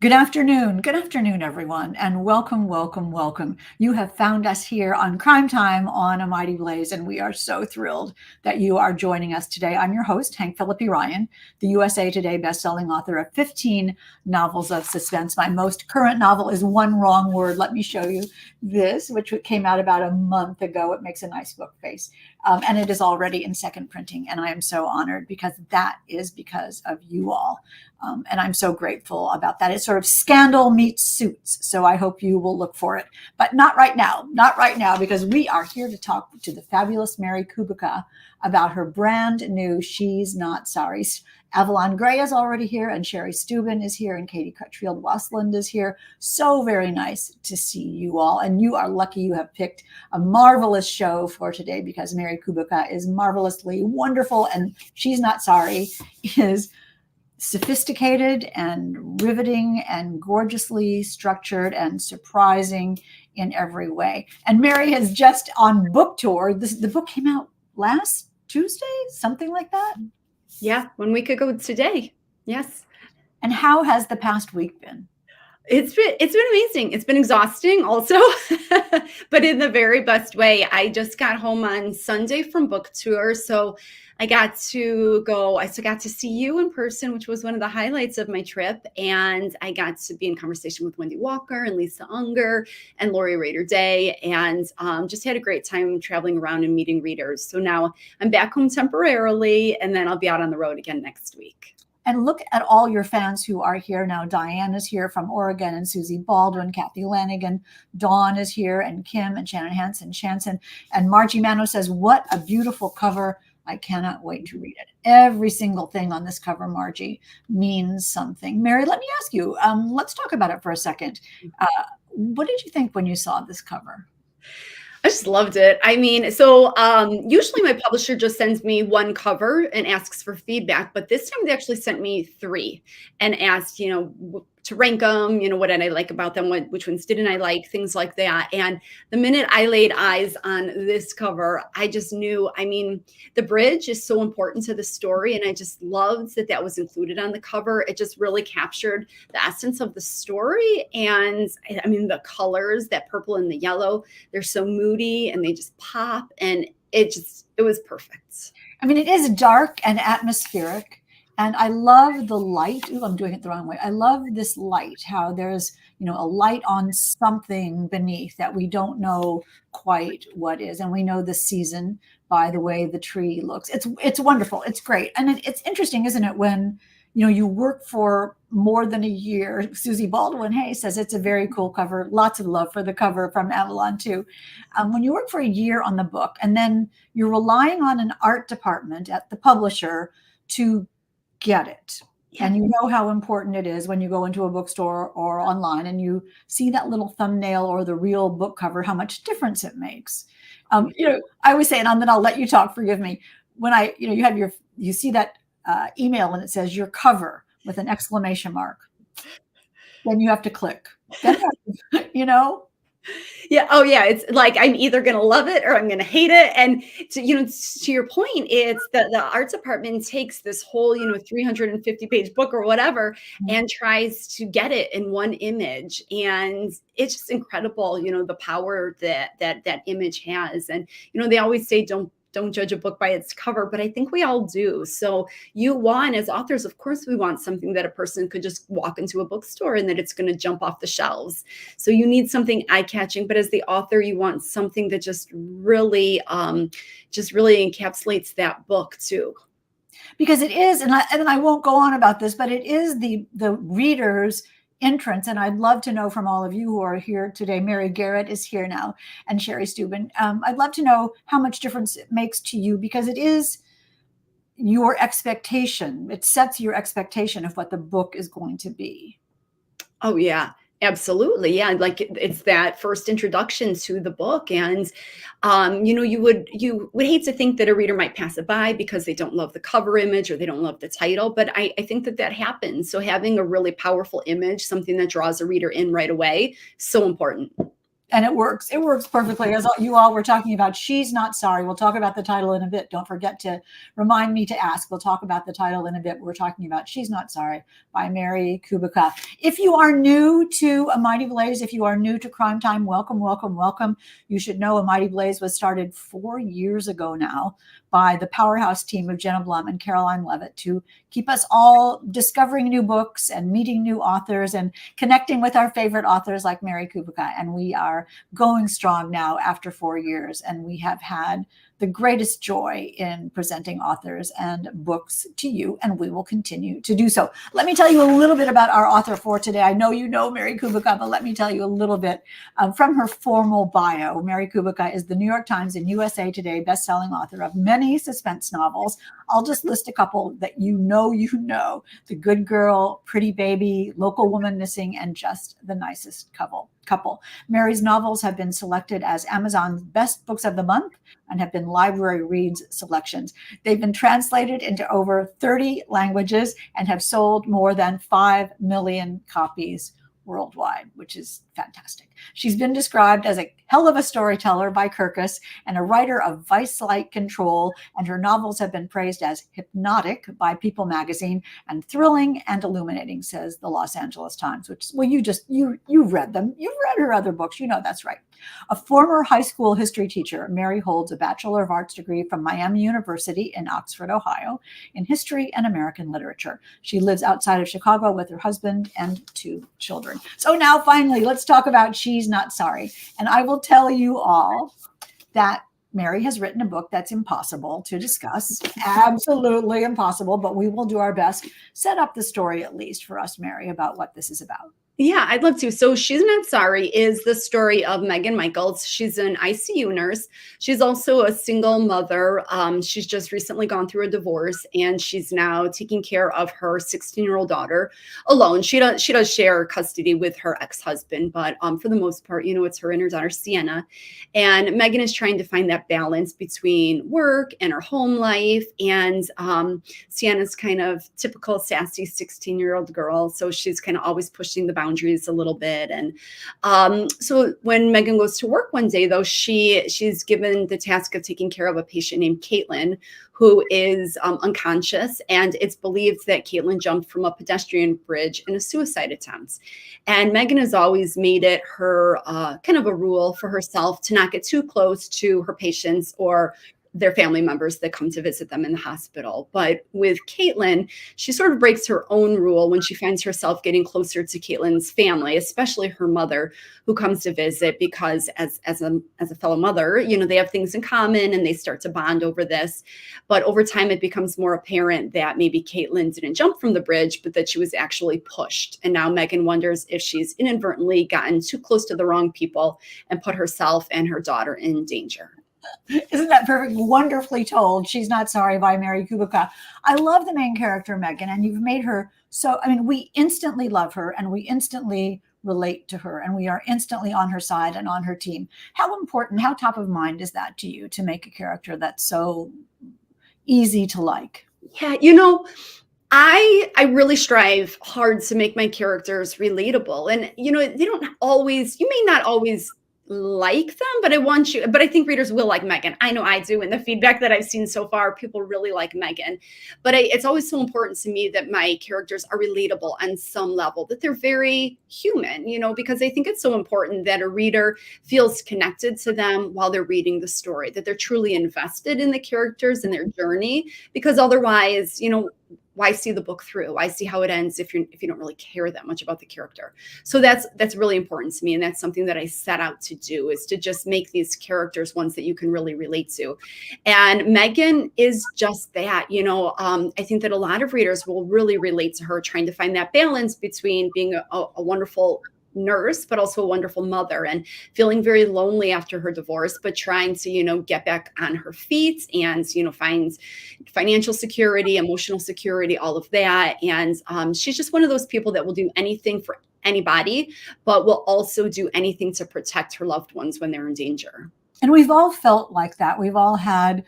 Good afternoon, everyone, and welcome, welcome, welcome. You have found us here on Crime Time on A Mighty Blaze, and we are so thrilled that you are joining us today. I'm your host, Hank Phillippi Ryan, the USA Today bestselling author of 15 novels of suspense. My most current novel is One Wrong Word. Let me show you this, which came out about a month ago. It makes a nice book face, and it is already in second printing, and I am so honored because that is because of you all. And I'm so grateful about that. It's sort of scandal meets suits. So I hope you will look for it, but not right now, because we are here to talk to the fabulous Mary Kubica about her brand new She's Not Sorry. Avalon Gray is already here, and Sherry Steuben is here, and Katie Crutchfield Wasland is here. So very nice to see you all. And you are lucky you have picked a marvelous show for today, because Mary Kubica is marvelously wonderful, and She's Not Sorry is sophisticated and riveting and gorgeously structured and surprising in every way. And Mary has just on book tour. The book came out last Tuesday, something like that. Yeah, 1 week ago today. Yes. And how has the past week been? It's been amazing. It's been exhausting also, but in the very best way. I just got home on Sunday from book tour, so I got to see you in person, which was one of the highlights of my trip. And I got to be in conversation with Wendy Walker and Lisa Unger and Lori Rader Day, and just had a great time traveling around and meeting readers. So now I'm back home temporarily, and then I'll be out on the road again next week. And look at all your fans who are here now. Diane is here from Oregon, and Susie Baldwin, Kathy Lanigan, Dawn is here, and Kim and Shannon Hansen, and Margie Mano says, "What a beautiful cover. I cannot wait to read it." Every single thing on this cover, Margie, means something. Mary, let me ask you, let's talk about it for a second. What did you think when you saw this cover? I just loved it. I mean, so usually my publisher just sends me one cover and asks for feedback, but this time they actually sent me 3 and asked, to rank them, what did I like about them, which ones didn't I like, things like that. And the minute I laid eyes on this cover, I just knew, the bridge is so important to the story, and I just loved that was included on the cover. It just really captured the essence of the story. And the colors, that purple and the yellow, they're so moody and they just pop, and it was perfect. It is dark and atmospheric. And I love the light. Ooh, I'm doing it the wrong way. I love this light, how there's, a light on something beneath that we don't know quite what is. And we know the season by the way the tree looks. It's wonderful. It's great. And it's interesting, isn't it, when, you work for more than a year. Susie Baldwin, hey, says it's a very cool cover. Lots of love for the cover from Avalon too. When you work for a year on the book, and then you're relying on an art department at the publisher to get it. Yeah. And you know how important it is when you go into a bookstore or online and you see that little thumbnail or the real book cover, how much difference it makes. I always say, and then I'll let you talk, forgive me, when you see that email and it says your cover with an exclamation mark, then you have to click. Yeah. Oh, yeah. It's like I'm either going to love it or I'm going to hate it. And to your point, it's the arts department takes this whole 350-page book or whatever and tries to get it in one image, and it's just incredible. The power that image has, and they always say don't judge a book by its cover, but I think we all do. So as authors, of course, we want something that a person could just walk into a bookstore and that it's going to jump off the shelves. So you need something eye-catching, but as the author, you want something that just really encapsulates that book too. Because it is, and I won't go on about this, but it is the reader's entrance. And I'd love to know from all of you who are here today. Mary Garrett is here now, and Sherry Steuben. I'd love to know how much difference it makes to you, because it is your expectation. It sets your expectation of what the book is going to be. Oh, yeah. Absolutely. Yeah. Like it's that first introduction to the book. And, you would hate to think that a reader might pass it by because they don't love the cover image or they don't love the title. But I think that happens. So having a really powerful image, something that draws a reader in right away, so important. And it works. It works perfectly. As you all were talking about, She's Not Sorry. We'll talk about the title in a bit. Don't forget to remind me to ask. We'll talk about the title in a bit. We're talking about She's Not Sorry by Mary Kubica. If you are new to A Mighty Blaze, if you are new to Crime Time, welcome, welcome, welcome. You should know A Mighty Blaze was started 4 years ago now by the powerhouse team of Jenna Blum and Caroline Levitt to keep us all discovering new books and meeting new authors and connecting with our favorite authors like Mary Kubica. And we are going strong now after 4 years. And we have had the greatest joy in presenting authors and books to you, and we will continue to do so. Let me tell you a little bit about our author for today. I know you know Mary Kubica, but let me tell you a little bit from her formal bio. Mary Kubica is the New York Times and USA Today bestselling author of many suspense novels. I'll just list a couple that you know. The Good Girl, Pretty Baby, Local Woman Missing, and Just the Nicest Couple. Mary's novels have been selected as Amazon's best books of the month and have been library reads selections. They've been translated into over 30 languages and have sold more than 5 million copies worldwide, which is fantastic. She's been described as a hell of a storyteller by Kirkus and a writer of vice-like control, and her novels have been praised as hypnotic by People magazine and thrilling and illuminating, says the Los Angeles Times, which, well, you've read them. You've read her other books. You know that's right. A former high school history teacher, Mary holds a Bachelor of Arts degree from Miami University in Oxford, Ohio, in history and American literature. She lives outside of Chicago with her husband and 2 children. So now finally, let's talk about She's Not Sorry. And I will tell you all that Mary has written a book that's impossible to discuss, absolutely impossible, but we will do our best. Set up the story at least for us, Mary, about what this is about. Yeah, I'd love to. So She's Not Sorry is the story of Megan Michaels. She's an ICU nurse. She's also a single mother. She's just recently gone through a divorce, and she's now taking care of her 16-year-old daughter alone. She does share custody with her ex-husband, but for the most part, it's her and her daughter, Sienna. And Megan is trying to find that balance between work and her home life. And Sienna's kind of typical sassy 16-year-old girl. So she's kind of always pushing the boundaries a little bit. And so when Megan goes to work one day, though, she's given the task of taking care of a patient named Caitlin, who is unconscious. And it's believed that Caitlin jumped from a pedestrian bridge in a suicide attempt. And Megan has always made it her kind of a rule for herself to not get too close to her patients or their family members that come to visit them in the hospital. But with Caitlin, she sort of breaks her own rule when she finds herself getting closer to Caitlin's family, especially her mother, who comes to visit, because as a fellow mother, they have things in common and they start to bond over this. But over time, it becomes more apparent that maybe Caitlin didn't jump from the bridge, but that she was actually pushed. And now Megan wonders if she's inadvertently gotten too close to the wrong people and put herself and her daughter in danger. Isn't that perfect? Wonderfully told. She's Not Sorry by Mary Kubica. I love the main character, Megan, and you've made her so, we instantly love her and we instantly relate to her and we are instantly on her side and on her team. How important, how top of mind is that to you to make a character that's so easy to like? Yeah, I really strive hard to make my characters relatable. And, they don't always, you may not always like them, but I think readers will like Megan. I know I do. And the feedback that I've seen so far, people really like Megan. But it's always so important to me that my characters are relatable on some level, that they're very human, because I think it's so important that a reader feels connected to them while they're reading the story, that they're truly invested in the characters and their journey, because otherwise, why see the book through? Why see how it ends if you don't really care that much about the character? So that's really important to me. And that's something that I set out to do, is to just make these characters ones that you can really relate to. And Megan is just that, I think that a lot of readers will really relate to her, trying to find that balance between being a wonderful nurse, but also a wonderful mother, and feeling very lonely after her divorce, but trying to, get back on her feet and, find financial security, emotional security, all of that. And she's just one of those people that will do anything for anybody, but will also do anything to protect her loved ones when they're in danger. And we've all felt like that. We've all had,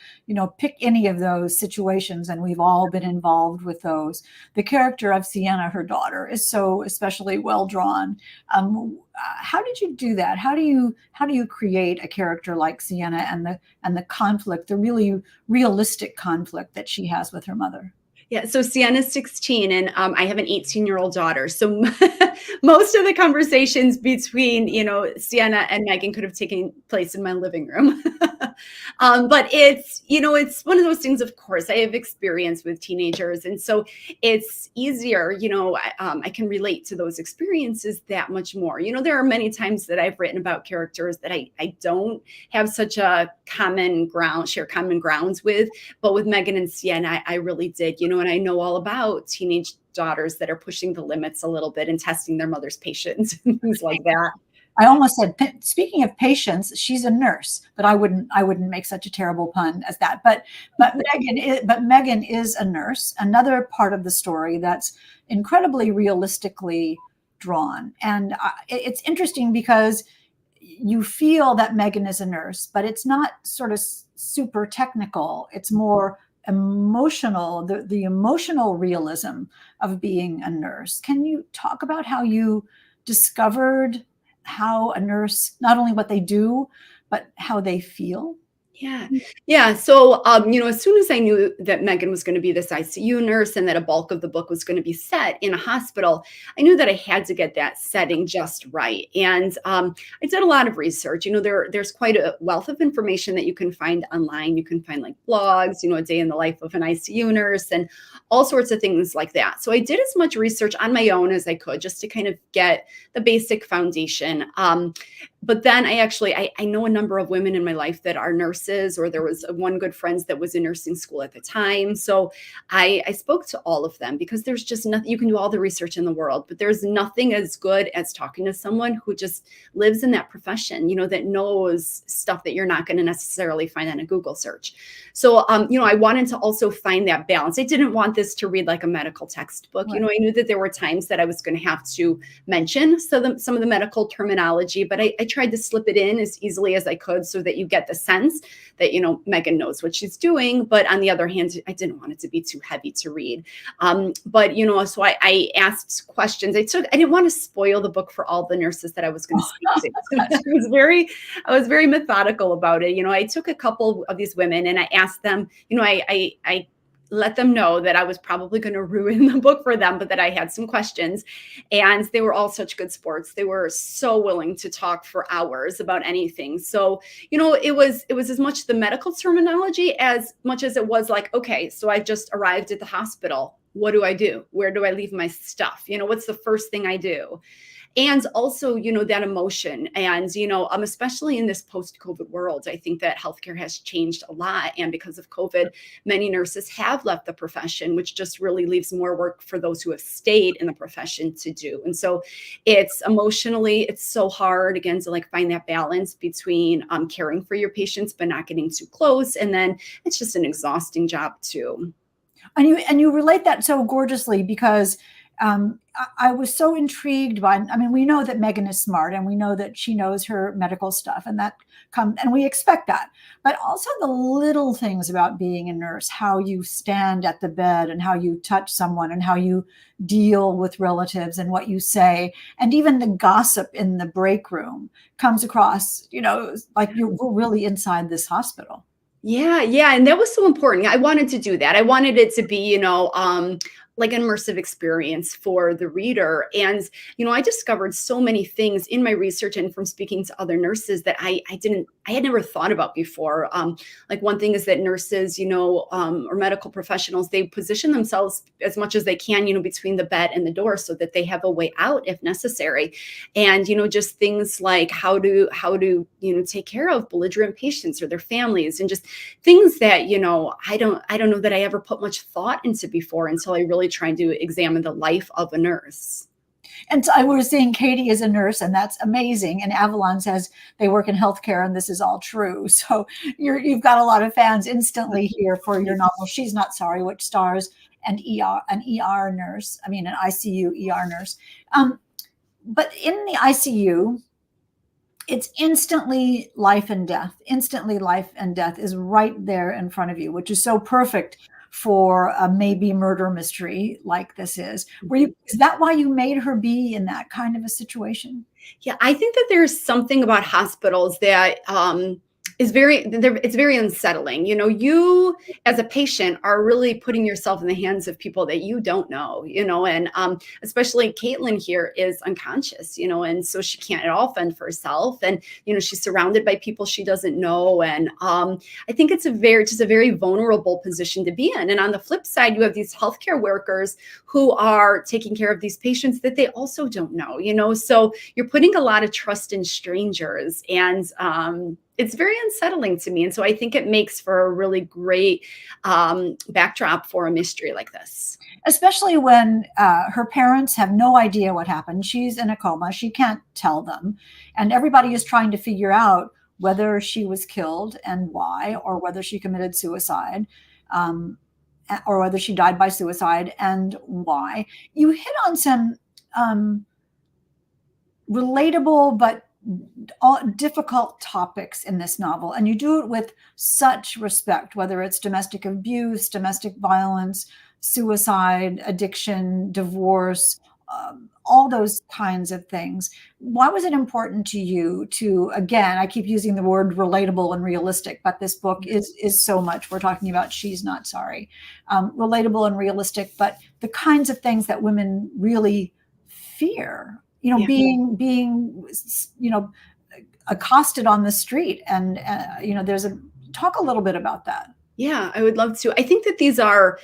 pick any of those situations, and we've all been involved with those. The character of Sienna, her daughter, is so especially well drawn. How did you do that? How do you create a character like Sienna and the conflict, the really realistic conflict that she has with her mother? Yeah, so Sienna's 16 and I have an 18-year-old daughter. So most of the conversations between, Sienna and Megan could have taken place in my living room. But it's one of those things, of course, I have experience with teenagers. And so it's easier, I can relate to those experiences that much more. There are many times that I've written about characters that I don't have such a share common grounds with. But with Megan and Sienna, I really did, and I know all about teenage daughters that are pushing the limits a little bit and testing their mother's patience and things like that. I almost said, speaking of patience, she's a nurse, but I wouldn't make such a terrible pun as that. But Megan is a nurse. Another part of the story that's incredibly realistically drawn, and it's interesting because you feel that Megan is a nurse, but it's not sort of super technical. It's more emotional, the emotional realism of being a nurse. Can you talk about how you discovered how a nurse, not only what they do, but how they feel? Yeah. Yeah. So, as soon as I knew that Megan was going to be this ICU nurse and that a bulk of the book was going to be set in a hospital, I knew that I had to get that setting just right. And I did a lot of research. There's quite a wealth of information that you can find online. You can find like blogs, a day in the life of an ICU nurse and all sorts of things like that. So I did as much research on my own as I could just to kind of get the basic foundation. But then I know a number of women in my life that are nurses, or there was one good friend that was in nursing school at the time. So I spoke to all of them because there's just nothing, you can do all the research in the world, but there's nothing as good as talking to someone who just lives in that profession, that knows stuff that you're not going to necessarily find on a Google search. So, I wanted to also find that balance. I didn't want this to read like a medical textbook. Right. I knew that there were times that I was going to have to mention some of the medical terminology, but I tried to slip it in as easily as I could so that you get the sense that, Megan knows what she's doing. But on the other hand, I didn't want it to be too heavy to read. But, so I asked questions. I didn't want to spoil the book for all the nurses that I was going to speak to. I was very methodical about it. I took a couple of these women and I asked them, I let them know that I was probably going to ruin the book for them, but that I had some questions. And they were all such good sports. They were so willing to talk for hours about anything. So, it was as much the medical terminology as much as it was like, okay, so I just arrived at the hospital. What do I do? Where do I leave my stuff? What's the first thing I do? And also, that emotion. And, especially in this post-COVID world, I think that healthcare has changed a lot. And because of COVID, many nurses have left the profession, which just really leaves more work for those who have stayed in the profession to do. And so it's so hard, again, to like find that balance between caring for your patients, but not getting too close. And then it's just an exhausting job too. And you relate that so gorgeously because I was so intrigued by, we know that Megan is smart and we know that she knows her medical stuff and we expect that, but also the little things about being a nurse, how you stand at the bed and how you touch someone and how you deal with relatives and what you say. And even the gossip in the break room comes across, like we're really inside this hospital. Yeah, yeah, and that was so important. I wanted to do that. I wanted it to be, like an immersive experience for the reader. And, I discovered so many things in my research and from speaking to other nurses that I had never thought about before. Like one thing is that nurses, or medical professionals, they position themselves as much as they can, between the bed and the door so that they have a way out if necessary. And, just things like how to, take care of belligerent patients or their families and just things that, I don't know that I ever put much thought into before until I really tried to examine the life of a nurse. And so I was saying Katie is a nurse, and that's amazing. And Avalon says they work in healthcare, and this is all true. So you've got a lot of fans instantly here for your novel. She's Not Sorry, which stars an ER nurse. An ICU ER nurse. But in the ICU, it's instantly life and death. Instantly life and death is right there in front of you, which is so perfect for a maybe murder mystery like this is. Is that why you made her be in that kind of a situation? Yeah, I think that there's something about hospitals that it's very unsettling. You know, you as a patient are really putting yourself in the hands of people that you don't know, you know, and especially Caitlin here is unconscious, you know, and so she can't at all fend for herself. And, you know, she's surrounded by people she doesn't know. And I think it's just a very vulnerable position to be in. And on the flip side, you have these healthcare workers who are taking care of these patients that they also don't know, you know, so you're putting a lot of trust in strangers. And it's very unsettling to me. And so I think it makes for a really great backdrop for a mystery like this. Especially when her parents have no idea what happened. She's in a coma. She can't tell them. And everybody is trying to figure out whether she was killed and why, or whether she committed suicide, um, or whether she died by suicide and why. You hit on some relatable but difficult topics in this novel, and you do it with such respect, whether it's domestic abuse, domestic violence, suicide, addiction, divorce, all those kinds of things. Why was it important to you to, again, I keep using the word relatable and realistic, but this book is so much. We're talking about She's Not Sorry. Relatable and realistic, but the kinds of things that women really fear, you know, Yeah. being you know, accosted on the street. And you know, talk a little bit about that. Yeah, I would love to. I think that these are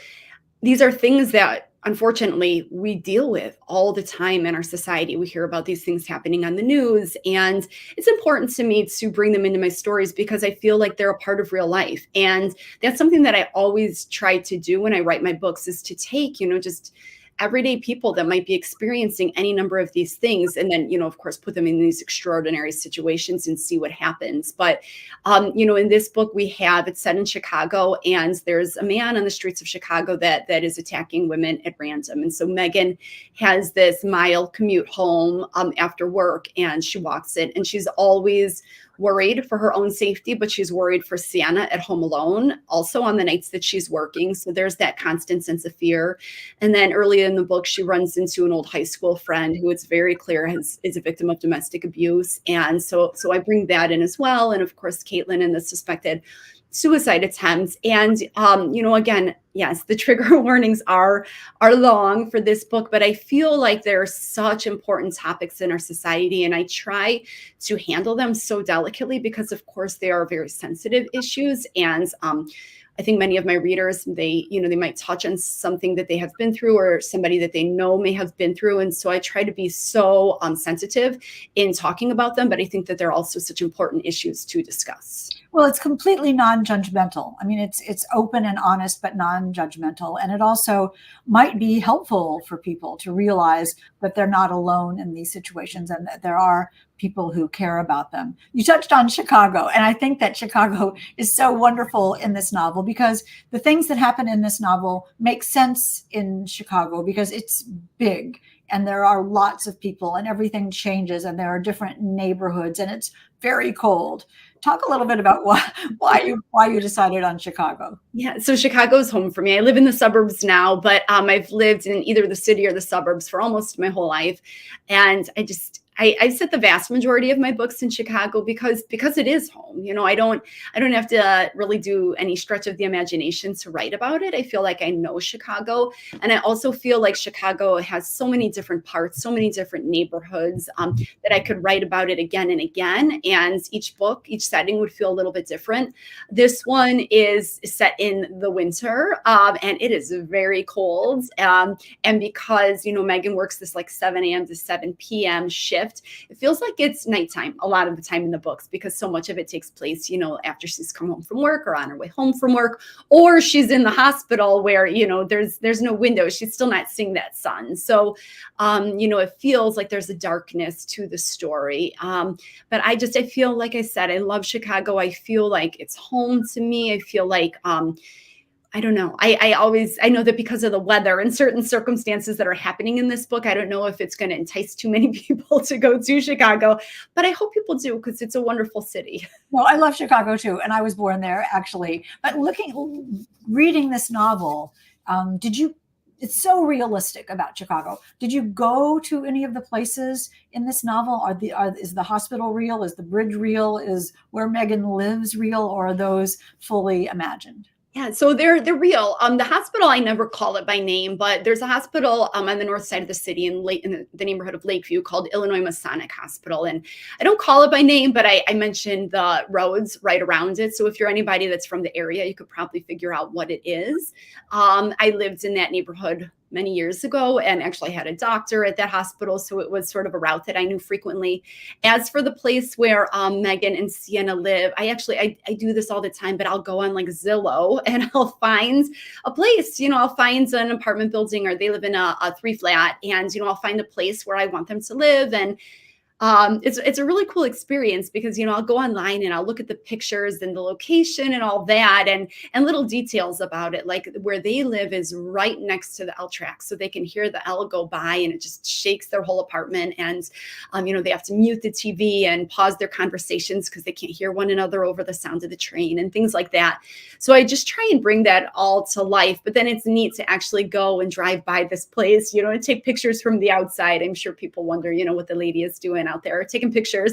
things that unfortunately we deal with all the time in our society. We hear about these things happening on the news, and it's important to me to bring them into my stories because I feel like they're a part of real life. And that's something that I always try to do when I write my books, is to take, you know, just everyday people that might be experiencing any number of these things, and then, you know, of course, put them in these extraordinary situations and see what happens. But you know, in this book it's set in Chicago, and there's a man on the streets of Chicago that is attacking women at random. And so Megan has this mile commute home after work, and she walks it, and she's always worried for her own safety, but she's worried for Sienna at home alone, also on the nights that she's working. So there's that constant sense of fear. And then early in the book, she runs into an old high school friend who it's very clear is a victim of domestic abuse. And so I bring that in as well. And of course, Caitlin and the suspected suicide attempts. And you know, again, yes, the trigger warnings are long for this book, but I feel like there are such important topics in our society, and I try to handle them so delicately because, of course, they are very sensitive issues. And I think many of my readers, they might touch on something that they have been through, or somebody that they know may have been through. And so I try to be so sensitive in talking about them, but I think that they're also such important issues to discuss. Well, it's completely non-judgmental. I mean, it's open and honest, but non-judgmental. And it also might be helpful for people to realize that they're not alone in these situations, and that there are people who care about them. You touched on Chicago, and I think that Chicago is so wonderful in this novel because the things that happen in this novel make sense in Chicago because it's big, and there are lots of people, and everything changes, and there are different neighborhoods, and it's very cold. Talk a little bit about why you decided on Chicago. Yeah, so Chicago's home for me. I live in the suburbs now, but I've lived in either the city or the suburbs for almost my whole life. And I set the vast majority of my books in Chicago because it is home. You know, I don't have to really do any stretch of the imagination to write about it. I feel like I know Chicago, and I also feel like Chicago has so many different parts, so many different neighborhoods that I could write about it again and again. And each setting would feel a little bit different. This one is set in the winter, and it is very cold. And because, you know, Megan works this like 7 a.m. to 7 p.m. shift, it feels like it's nighttime a lot of the time in the books because so much of it takes place, you know, after she's come home from work or on her way home from work, or she's in the hospital where, you know, there's no window. She's still not seeing that sun. So, you know, it feels like there's a darkness to the story. But I feel, like I said, I love Chicago. I feel like it's home to me. I feel like, I don't know. I know that because of the weather and certain circumstances that are happening in this book, I don't know if it's going to entice too many people to go to Chicago, but I hope people do because it's a wonderful city. Well, I love Chicago too, and I was born there actually. But reading this novel, did you? It's so realistic about Chicago. Did you go to any of the places in this novel? Is the hospital real? Is the bridge real? Is where Megan lives real, or are those fully imagined? Yeah, so they're real. The hospital, I never call it by name, but there's a hospital on the north side of the city in the neighborhood of Lakeview called Illinois Masonic Hospital, and I don't call it by name, but I mentioned the roads right around it. So if you're anybody that's from the area, you could probably figure out what it is. I lived in that neighborhood many years ago and actually had a doctor at that hospital, so it was sort of a route that I knew frequently. As for the place where Megan and Sienna live, I do this all the time, but I'll go on like Zillow and I'll find a place. I'll find an apartment building, or they live in a three flat, and I'll find a place where I want them to live. And it's a really cool experience because I'll go online and I'll look at the pictures and the location and all that, and little details about it, like where they live is right next to the L track, so they can hear the L go by and it just shakes their whole apartment. And they have to mute the TV and pause their conversations because they can't hear one another over the sound of the train and things like that. So I just try and bring that all to life. But then it's neat to actually go and drive by this place, and take pictures from the outside. I'm sure people wonder, what the lady is doing out there taking pictures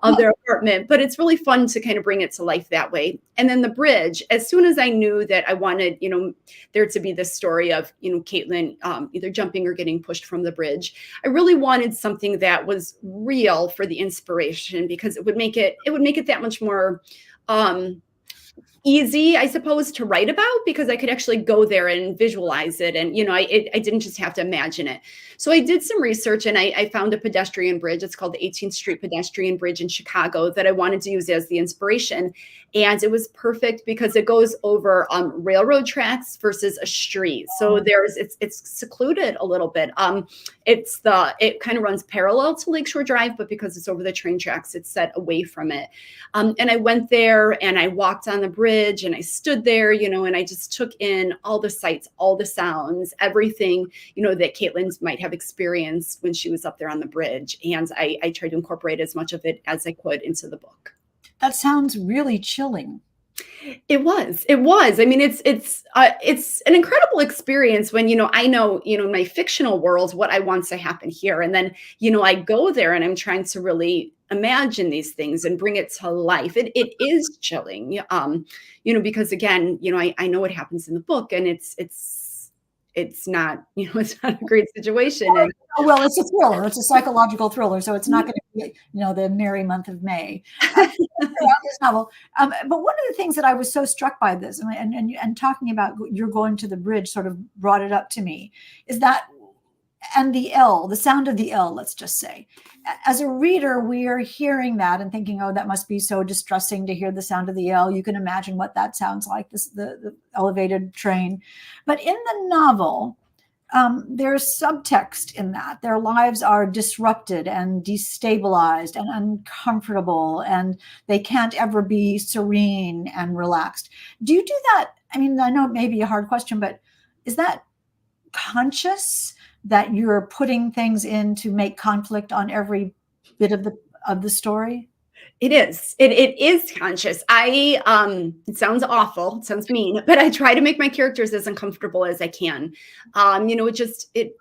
of their apartment, but it's really fun to kind of bring it to life that way. And then the bridge, as soon as I knew that I wanted, there to be this story of, Caitlin either jumping or getting pushed from the bridge, I really wanted something that was real for the inspiration, because it would make it that much more easy, I suppose, to write about, because I could actually go there and visualize it. And, I didn't just have to imagine it. So I did some research and I found a pedestrian bridge. It's called the 18th Street Pedestrian Bridge in Chicago that I wanted to use as the inspiration. And it was perfect because it goes over railroad tracks versus a street. So it's secluded a little bit. It kind of runs parallel to Lakeshore Drive, but because it's over the train tracks, it's set away from it. And I went there and I walked on the bridge and I stood there, and I just took in all the sights, all the sounds, everything, that Caitlin might have experienced when she was up there on the bridge. And I tried to incorporate as much of it as I could into the book. That sounds really chilling. It was. I mean, it's an incredible experience when, I know, in my fictional world, what I want to happen here. And then, I go there and I'm trying to really imagine these things and bring it to life. It is chilling, because again, I know what happens in the book, and it's not, it's not a great situation. And, well, it's a thriller. It's a psychological thriller. So it's not going to be, the merry month of May. This novel. But one of the things that I was so struck by this, and talking about you're going to the bridge sort of brought it up to me, is that, and the L, the sound of the L, let's just say. As a reader, we are hearing that and thinking, oh, that must be so distressing to hear the sound of the L. You can imagine what that sounds like, the elevated train. But in the novel, there's subtext in that. Their lives are disrupted and destabilized and uncomfortable, and they can't ever be serene and relaxed. Do you do that? I mean, I know it may be a hard question, but is that conscious, that you're putting things in to make conflict on every bit of the story? It is. It is conscious. It sounds awful. It sounds mean, but I try to make my characters as uncomfortable as I can. It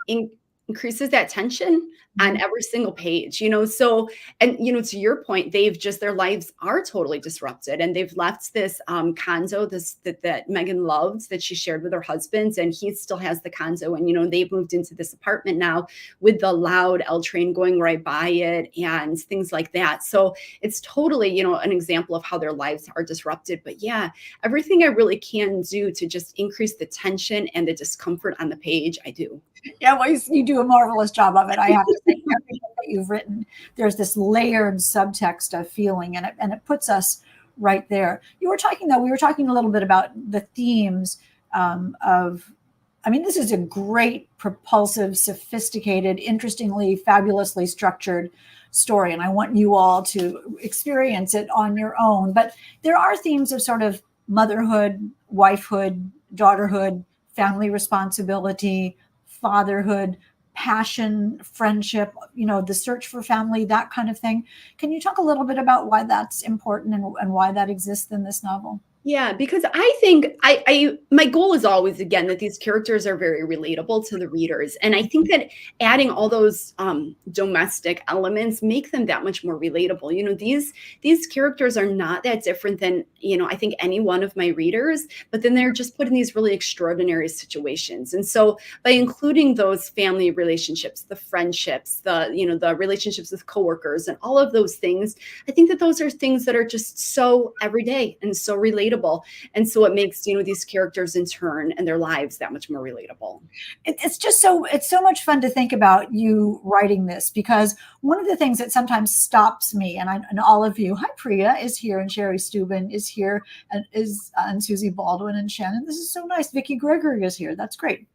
increases that tension on every single page, so, and, to your point, their lives are totally disrupted, and they've left this condo, that Megan loved, that she shared with her husband, and he still has the condo. And, they've moved into this apartment now with the loud L train going right by it and things like that. So it's totally, an example of how their lives are disrupted. But yeah, everything I really can do to just increase the tension and the discomfort on the page, I do. Yeah, well, you do a marvelous job of it. I have to say, everything that you've written, there's this layered subtext of feeling, and it puts us right there. We were talking a little bit about the themes this is a great, propulsive, sophisticated, interestingly, fabulously structured story, and I want you all to experience it on your own. But there are themes of sort of motherhood, wifehood, daughterhood, family responsibility, fatherhood, passion, friendship, the search for family, that kind of thing. Can you talk a little bit about why that's important and why that exists in this novel? Yeah, because I think my goal is always again that these characters are very relatable to the readers, and I think that adding all those domestic elements make them that much more relatable. These characters are not that different than I think any one of my readers, but then they're just put in these really extraordinary situations, and so by including those family relationships, the friendships, the relationships with coworkers, and all of those things, I think that those are things that are just so everyday and so relatable. And so it makes, these characters in turn and their lives that much more relatable. It's so much fun to think about you writing this, because one of the things that sometimes stops me, and all of you, hi, Priya is here, and Sherry Steuben is here, and Susie Baldwin and Shannon. This is so nice. Vicki Gregory is here. That's great.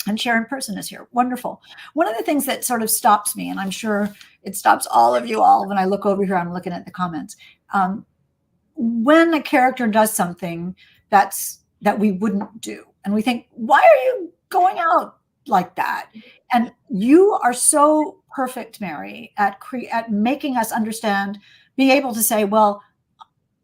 And Sharon Person is here. Wonderful. One of the things that sort of stops me, and I'm sure it stops all of you all when I look over here, I'm looking at the comments. When a character does something that we wouldn't do, and we think, why are you going out like that? And you are so perfect, Mary, at making us understand, be able to say, well,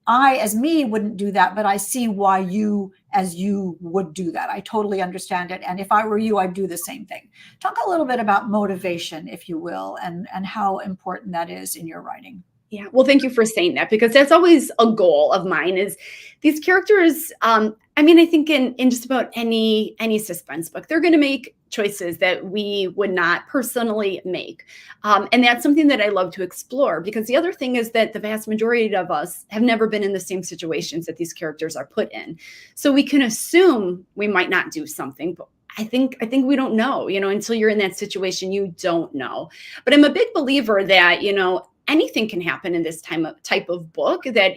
I, as me, wouldn't do that, but I see why you, as you, would do that. I totally understand it. And if I were you, I'd do the same thing. Talk a little bit about motivation, if you will, and how important that is in your writing. Yeah. Well, thank you for saying that, because that's always a goal of mine is these characters. I think in just about any suspense book, they're going to make choices that we would not personally make. And that's something that I love to explore, because the other thing is that the vast majority of us have never been in the same situations that these characters are put in. So we can assume we might not do something, but I think we don't know, until you're in that situation, you don't know. But I'm a big believer that, anything can happen in this type of book that,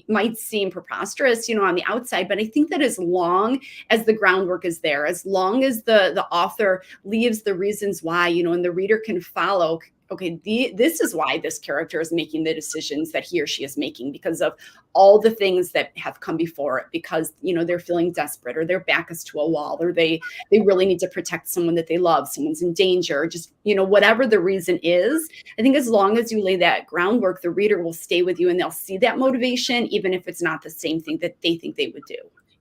might seem preposterous, on the outside. But I think that as long as the groundwork is there, as long as the author leaves the reasons why, and the reader can follow, okay, this is why this character is making the decisions that he or she is making, because of all the things that have come before it, because, they're feeling desperate, or their back is to a wall, or they really need to protect someone that they love, someone's in danger, just, whatever the reason is. I think as long as you lay that groundwork, the reader will stay with you, and they'll see that motivation, even if it's not the same thing that they think they would do.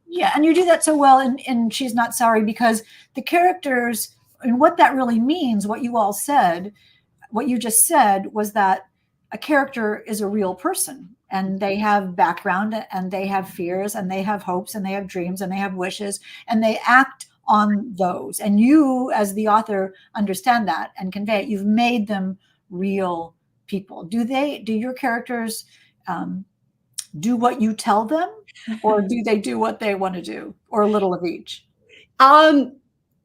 Yeah, and you do that so well in She's Not Sorry, because the characters, and what that really means, what you all said, what you just said, was that a character is a real person, and they have background, and they have fears, and they have hopes, and they have dreams, and they have wishes, and they act on those. And you, as the author, understand that and convey it. You've made them real people. Do your characters do what you tell them, or do they do what they want to do, or a little of each?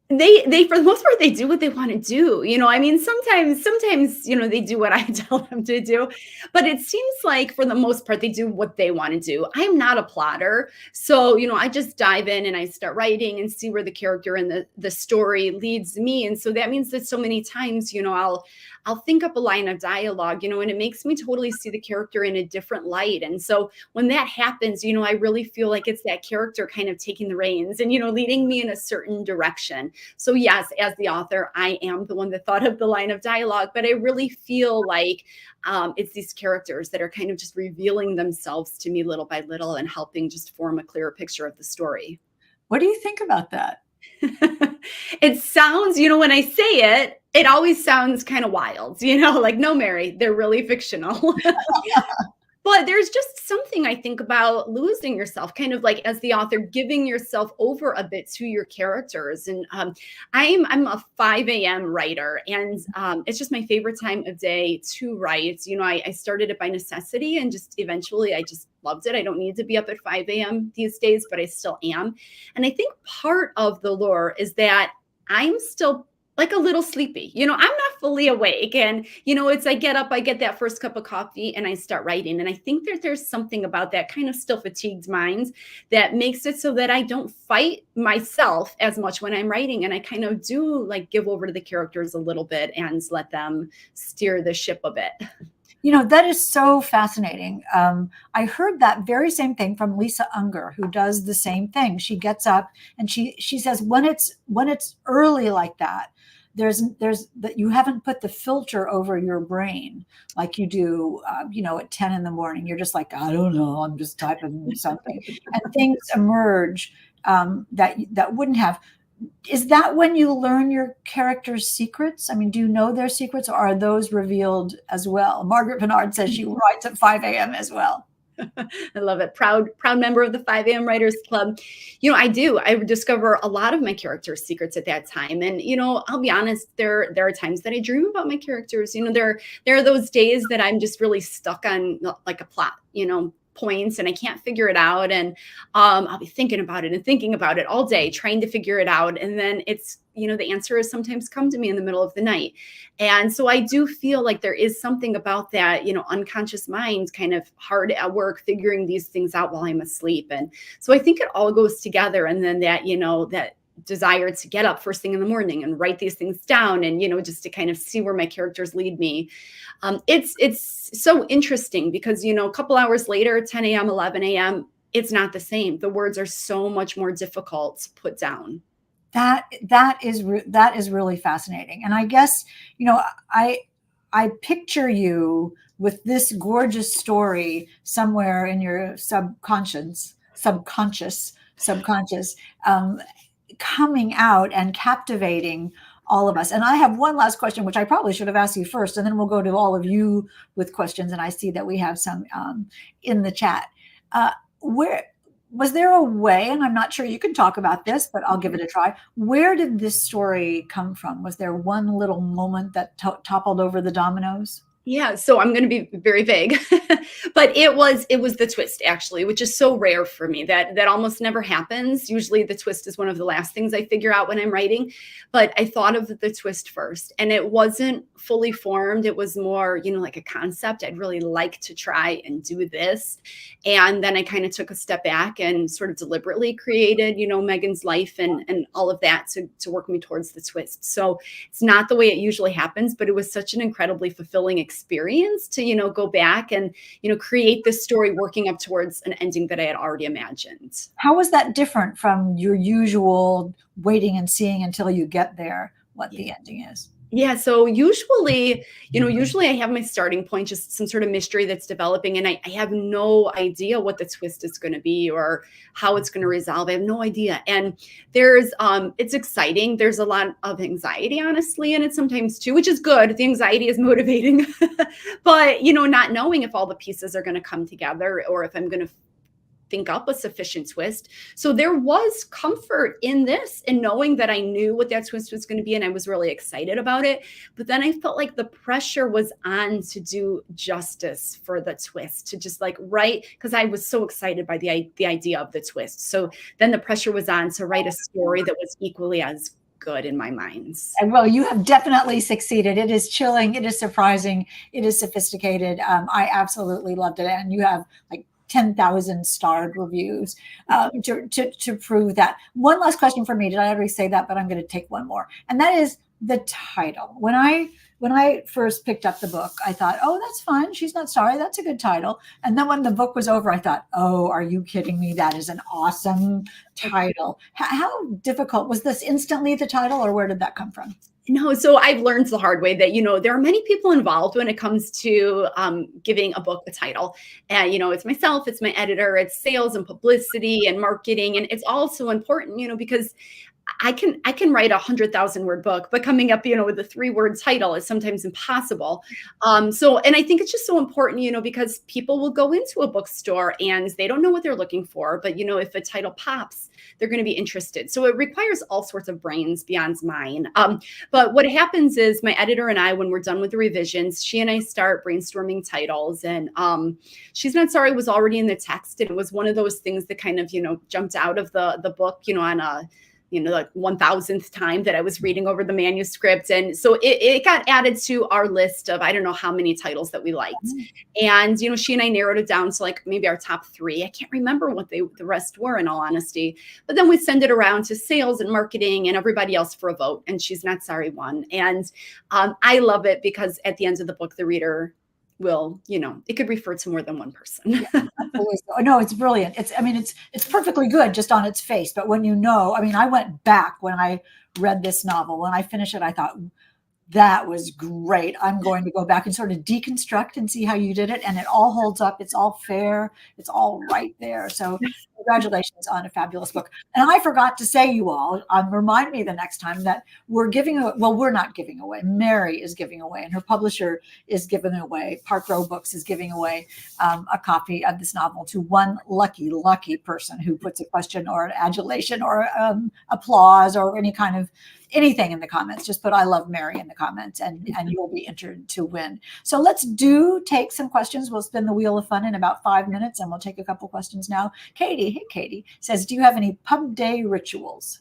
They for the most part, they do what they want to do. Sometimes, they do what I tell them to do, but it seems like for the most part, they do what they want to do. I'm not a plotter. So, I just dive in and I start writing and see where the character and the story leads me. And so that means that so many times, I'll think up a line of dialogue, and it makes me totally see the character in a different light. And so when that happens, I really feel like it's that character kind of taking the reins and, leading me in a certain direction. So yes, as the author, I am the one that thought of the line of dialogue, but I really feel like it's these characters that are kind of just revealing themselves to me little by little and helping just form a clearer picture of the story. What do you think about that? It sounds, when I say it, it always sounds kind of wild, like, no, Mary, they're really fictional. But there's just something I think about losing yourself, kind of like as the author, giving yourself over a bit to your characters. And I'm a 5 a.m. writer, and it's just my favorite time of day to write. I started it by necessity, and just eventually I just loved it. I don't need to be up at 5 a.m. these days, but I still am. And I think part of the lure is that I'm still like a little sleepy. I'm not fully awake. And, it's I get up, I get that first cup of coffee, and I start writing. And I think that there's something about that kind of still fatigued mind that makes it so that I don't fight myself as much when I'm writing. And I kind of do like give over to the characters a little bit and let them steer the ship a bit. That is so fascinating. I heard that very same thing from Lisa Unger, who does the same thing. She gets up and she says when it's early like that, there's that you haven't put the filter over your brain like you do, at 10 in the morning. You're just like, I don't know, I'm just typing something, and things emerge that wouldn't have. Is that when you learn your character's secrets? I mean, do you know their secrets, or are those revealed as well? Margaret Bernard says she writes at 5 a.m. as well. I love it. Proud member of the 5 a.m. Writers Club. I do. I discover a lot of my characters' secrets at that time. And, I'll be honest, there are times that I dream about my characters. There are those days that I'm just really stuck on like a plot, points, and I can't figure it out. And I'll be thinking about it and thinking about it all day, trying to figure it out. And then it's, the answer has sometimes come to me in the middle of the night. And so I do feel like there is something about that, unconscious mind kind of hard at work, figuring these things out while I'm asleep. And so I think it all goes together. And then that, that desire to get up first thing in the morning and write these things down, and just to kind of see where my characters lead me. It's so interesting because a couple hours later, 10 a.m., 11 a.m., it's not the same. The words are so much more difficult to put down. That is really fascinating. And I guess I picture you with this gorgeous story somewhere in your subconscious, coming out and captivating all of us. And I have one last question, which I probably should have asked you first, and then we'll go to all of you with questions. And I see that we have some in the chat. Where was there a way, and I'm not sure you can talk about this, but I'll give it a try. Where did this story come from? Was there one little moment that toppled over the dominoes? Yeah, so I'm going to be very vague, but it was the twist, actually, which is so rare for me. That almost never happens. Usually the twist is one of the last things I figure out when I'm writing, but I thought of the twist first, and it wasn't fully formed. It was more, like a concept. I'd really like to try and do this. And then I kind of took a step back and sort of deliberately created, Megan's life and all of that to work me towards the twist. So it's not the way it usually happens, but it was such an incredibly fulfilling experience to, go back and, create this story working up towards an ending that I had already imagined. How was that different from your usual waiting and seeing until you get there what the ending is? Yeah. So usually I have my starting point, just some sort of mystery that's developing, and I have no idea what the twist is going to be or how it's going to resolve. I have no idea. And it's exciting. There's a lot of anxiety, honestly, in it sometimes too, which is good. The anxiety is motivating, but, not knowing if all the pieces are going to come together or if I'm going to think up a sufficient twist. So there was comfort in this and knowing that I knew what that twist was going to be, and I was really excited about it. But then I felt like the pressure was on to do justice for the twist, to just write, because I was so excited by the idea of the twist. So then the pressure was on to write a story that was equally as good in my mind. And well, you have definitely succeeded. It is chilling. It is surprising. It is sophisticated. I absolutely loved it. And you have 10,000 starred reviews to prove that. One last question for me. Did I already say that? But I'm going to take one more. And that is the title. When I first picked up the book, I thought, oh, that's fine. She's Not Sorry. That's a good title. And then when the book was over, I thought, oh, are you kidding me? That is an awesome title. How difficult was this? Instantly the title, or where did that come from? No, so I've learned the hard way that, there are many people involved when it comes to giving a book a title. And, it's myself, it's my editor, it's sales and publicity and marketing. And it's all so important, because I can write 100,000 word book, but coming up, with a 3-word title is sometimes impossible. And I think it's just so important, because people will go into a bookstore and they don't know what they're looking for, but if a title pops, they're going to be interested. So it requires all sorts of brains beyond mine. But what happens is my editor and I, when we're done with the revisions, she and I start brainstorming titles, and She's Not Sorry was already in the text. And it was one of those things that kind of, jumped out of the book, on a the 1,000th time that I was reading over the manuscript. And so it got added to our list of, I don't know how many titles that we liked. And, she and I narrowed it down to maybe our top 3. I can't remember what the rest were, in all honesty. But then we send it around to sales and marketing and everybody else for a vote. And She's Not Sorry won. And I love it because at the end of the book, the reader will, it could refer to more than one Yeah, person. absolutely. Oh, no, it's brilliant. I mean, it's perfectly good just on its face, but when I mean, I went back when I read this novel. When I finished it, I thought, that was great. I'm going to go back and sort of deconstruct and see how you did it. And it all holds up. It's all fair. It's all right there. So congratulations on a fabulous book. And I forgot to say, you all, remind me the next time that we're not giving away. Mary is giving away, and her publisher is giving away. Park Row Books is giving away a copy of this novel to one lucky person who puts a question or an adulation or applause or any kind of anything in the comments. Just put "I love Mary" in the comments, and you'll be entered to win. So let's take some questions. We'll spin the wheel of fun in about 5 minutes, and we'll take a couple questions now. Katie, hey Katie, says, do you have any pub day rituals?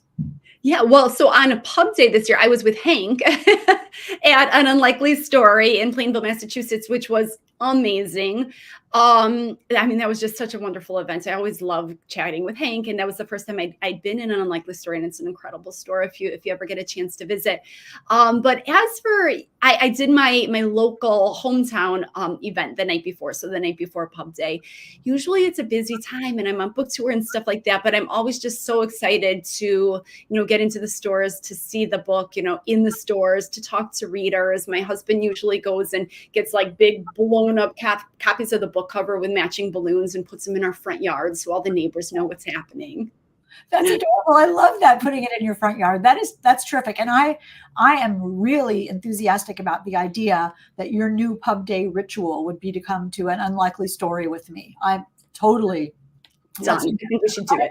Yeah, well, so on a pub day this year, I was with Hank at an Unlikely Story in Plainville, Massachusetts, which was amazing. I mean, that was just such a wonderful event. I always love chatting with Hank, and that was the first time I'd been in an Unlikely Story, and it's an incredible store if you ever get a chance to visit. But as for I did my local hometown event the night before, so the night before pub day. Usually it's a busy time, and I'm on book tour and stuff like that. But I'm always just so excited to get into the stores, to see the book, in the stores, to talk to readers. My husband usually goes and gets like big blown up copies of the book cover with matching balloons and puts them in our front yard so all the neighbors know what's happening. That's adorable. I love that, putting it in your front yard. That's terrific. And I am really enthusiastic about the idea that your new pub day ritual would be to come to an Unlikely Story with me. I'm totally Done. I think we should do it.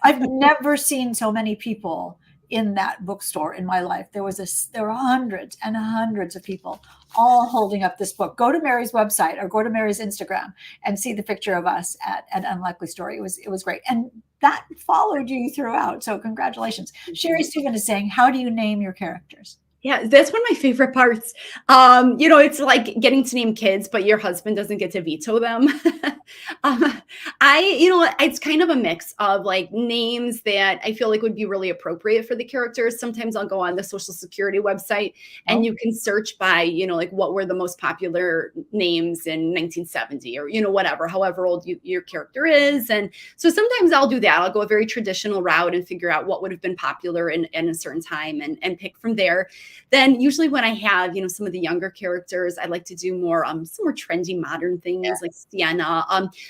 I've never seen so many people in that bookstore in my life. There were hundreds and hundreds of people all holding up this book. Go to Mary's website or go to Mary's Instagram and see the picture of us at Unlikely Story. It was great. And that followed you throughout. So congratulations. Sherry Stephen is saying, how do you name your characters? Yeah, that's one of my favorite parts. It's like getting to name kids, but your husband doesn't get to veto them. It's kind of a mix of like names that I feel like would be really appropriate for the characters. Sometimes I'll go on the Social Security website and you can search by, like what were the most popular names in 1970 or, whatever, however old your character is. And so sometimes I'll do that. I'll go a very traditional route and figure out what would have been popular in a certain time and pick from there. Then usually when I have, some of the younger characters, I like to do more, some more trendy modern things like Sienna.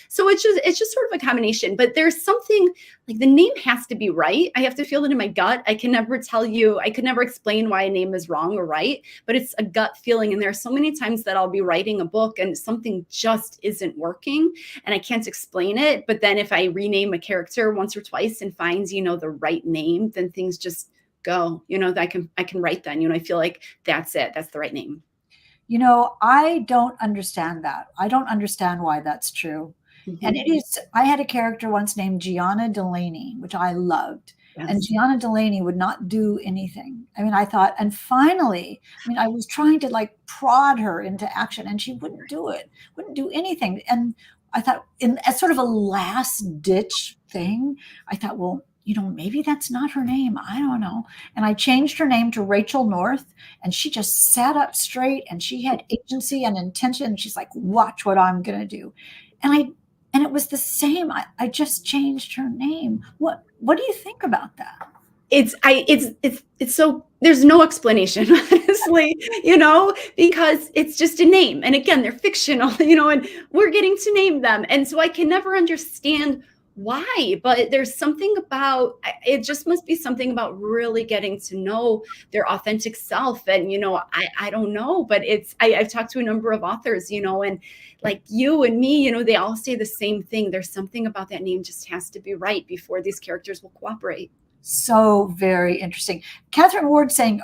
So it's just sort of a combination, but there's something like the name has to be right. I have to feel it in my gut. I could never explain why a name is wrong or right, but it's a gut feeling. And there are so many times that I'll be writing a book and something just isn't working and I can't explain it. But then if I rename a character once or twice and find, the right name, then things just go, I can write then, I feel like that's it. That's the right name. I don't understand that. I don't understand why that's true. Mm-hmm. And I had a character once named Gianna Delaney, which I loved. Yes. And Gianna Delaney would not do anything. I mean, I thought, and finally, I was trying to like prod her into action and she wouldn't do it, wouldn't do anything. And I thought as sort of a last ditch thing, I thought, well, maybe that's not her name. I don't know. And I changed her name to Rachel North, and she just sat up straight and she had agency and intention. She's like, watch what I'm going to do. And it was the same. I just changed her name. What do you think about that? It's so there's no explanation, honestly, because it's just a name. And again, they're fictional, and we're getting to name them. And so I can never understand why, but there's something about it, just must be something about really getting to know their authentic self. And I don't know, but I've talked to a number of authors, and like you and me, they all say the same thing. There's something about that name just has to be right before these characters will cooperate. So very interesting. Catherine Ward saying,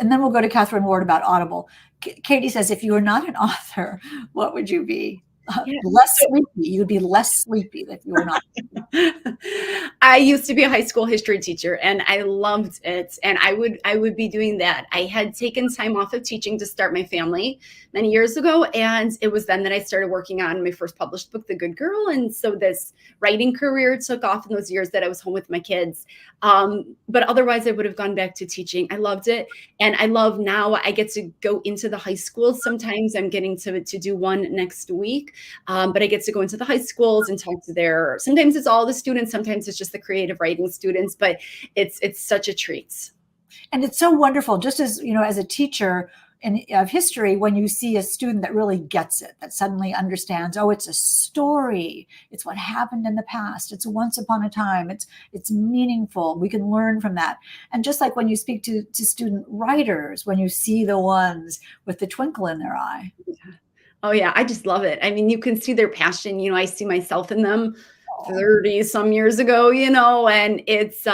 and then we'll go to Catherine Ward about Audible. Katie says, if you were not an author, what would you be? Yeah. Less So sleepy. You'd be less sleepy if you were not. I used to be a high school history teacher and I loved it. And I would be doing that. I had taken time off of teaching to start my family many years ago. And it was then that I started working on my first published book, The Good Girl. And so this writing career took off in those years that I was home with my kids. But otherwise I would have gone back to teaching. I loved it. And I love now I get to go into the high schools. Sometimes I'm getting to do one next week. But I get to go into the high schools and talk to sometimes it's all the students, sometimes it's just the creative writing students, but it's such a treat. And it's so wonderful, just as, as a teacher of history, when you see a student that really gets it, that suddenly understands, oh, it's a story. It's what happened in the past. It's once upon a time. It's meaningful. We can learn from that. And just like when you speak to student writers, when you see the ones with the twinkle in their eye. Oh yeah, I just love it. I mean, you can see their passion. I see myself in them 30 some years ago, and it's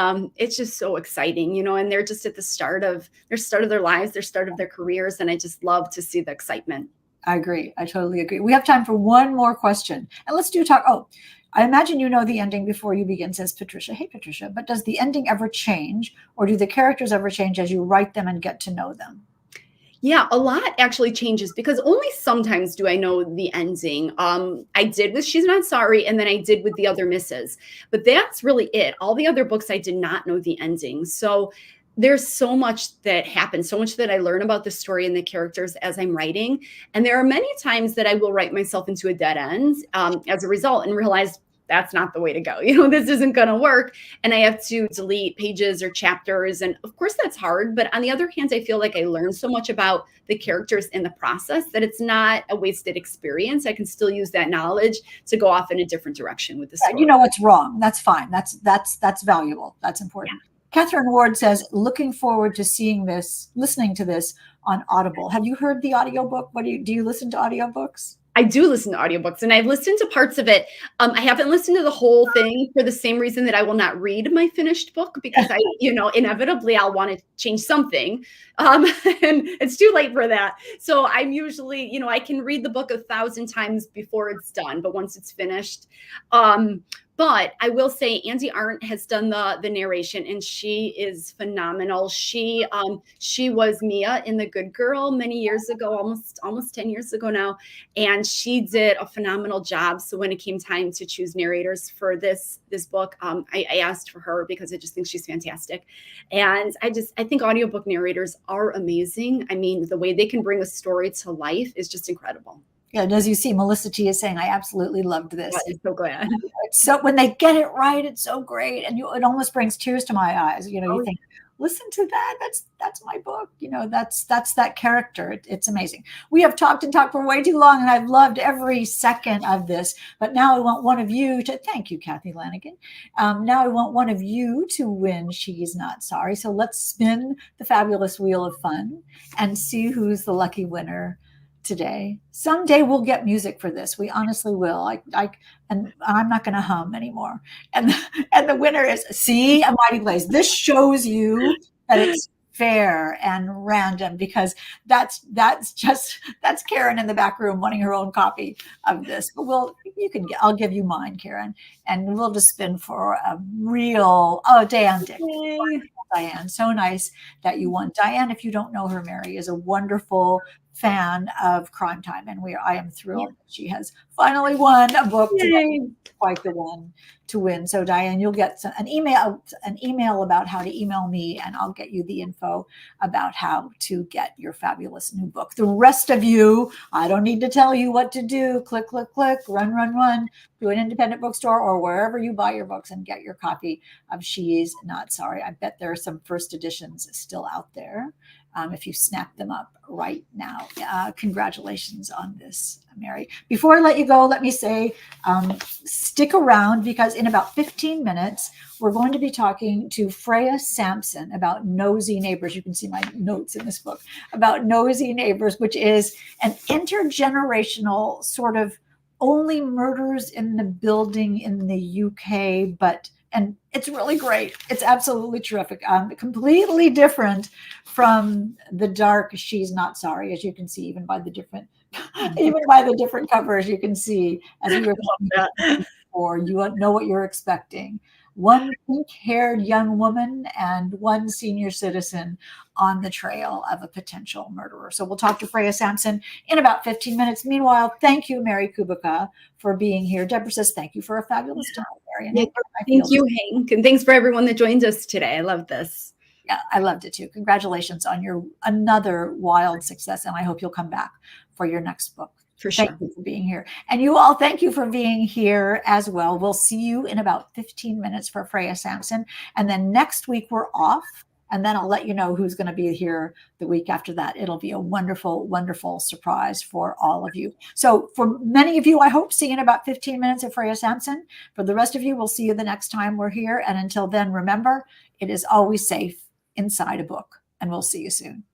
just so exciting, and they're just at the start of their lives, their start of their careers, and I just love to see the excitement. I agree. I totally agree. We have time for one more question. And let's talk. Oh, I imagine you know the ending before you begin, says Patricia. Hey, Patricia, but does the ending ever change, or do the characters ever change as you write them and get to know them? Yeah, a lot actually changes because only sometimes do I know the ending. I did with She's Not Sorry, and then I did with The Other Misses. But that's really it. All the other books I did not know the ending. So there's so much that happens, so much that I learn about the story and the characters as I'm writing. And there are many times that I will write myself into a dead end as a result and realize that's not the way to go. This isn't going to work. And I have to delete pages or chapters. And of course, that's hard. But on the other hand, I feel like I learned so much about the characters in the process that it's not a wasted experience. I can still use that knowledge to go off in a different direction with the story. You know what's wrong. That's fine. That's valuable. That's important. Yeah. Catherine Ward says, looking forward to listening to this on Audible. Have you heard the audiobook? Do you listen to audiobooks? I do listen to audiobooks, and I've listened to parts of it. I haven't listened to the whole thing for the same reason that I will not read my finished book, because inevitably I'll want to change something. And it's too late for that. So I'm usually, I can read the book 1,000 times before it's done, but once it's finished, but I will say Andy Arndt has done the narration, and she is phenomenal. She was Mia in The Good Girl many years ago, almost 10 years ago now, and she did a phenomenal job. So when it came time to choose narrators for this book, I asked for her because I just think she's fantastic. And I think audiobook narrators are amazing. I mean, the way they can bring a story to life is just incredible. Yeah, and as you see, Melissa T is saying, I absolutely loved this. I'm so glad. So when they get it right, it's so great. And it almost brings tears to my eyes. You think, listen to that. That's my book. That's that character. It's amazing. We have talked for way too long, and I've loved every second of this. But now I want one of you to, thank you, Kathy Lanigan. Now I want one of you to win She's Not Sorry. So let's spin the fabulous wheel of fun and see who's the lucky winner today. Someday we'll get music for this. We honestly will. And I'm not going to hum anymore. And the winner is, see, A Mighty Blaze. This shows you that it's fair and random, because that's Karen in the back room wanting her own copy of this. But I'll give you mine, Karen, and we'll just spin for a real. Oh, Diane Dick. Diane, so nice that you won. Diane, if you don't know her, Mary is a wonderful fan of Crime Time, and I am thrilled that she has finally won a book today. Quite the one to win. So Diane, you'll get an email about how to email me, and I'll get you the info about how to get your fabulous new book. The rest of you, I don't need to tell you what to do. Click, click, click, run, run, run to an independent bookstore or wherever you buy your books and get your copy of She's Not Sorry. I bet there are some first editions still out there. If you snap them up right now. Congratulations on this, Mary. Before I let you go, let me say, stick around, because in about 15 minutes, we're going to be talking to Freya Sampson about Nosy Neighbors. You can see my notes in this book about Nosy Neighbors, which is an intergenerational sort of only murders in the building in the UK, and it's really great. It's absolutely terrific. Completely different from the dark She's Not Sorry, as you can see, even by the different Even by the different covers, you can see, as we were Love talking that. before, you know what you're expecting. One pink-haired young woman and one senior citizen on the trail of a potential murderer. So we'll talk to Freya Sampson in about 15 minutes. Meanwhile, thank you, Mary Kubica, for being here. Deborah says thank you for a fabulous time, Mary. And Yeah, I thank feel you, Hank, and thanks for everyone that joined us today. I love this. yeah, I loved it too. Congratulations on your another wild success, and I hope you'll come back for your next book. For Thank sure. you for being here. And you all, thank you for being here as well. We'll see you in about 15 minutes for Freya Sampson. And then next week we're off. And then I'll let you know who's going to be here the week after that. It'll be a wonderful, wonderful surprise for all of you. So for many of you, I hope see you in about 15 minutes of Freya Sampson. For the rest of you, we'll see you the next time we're here. And until then, remember, it is always safe inside a book. And we'll see you soon.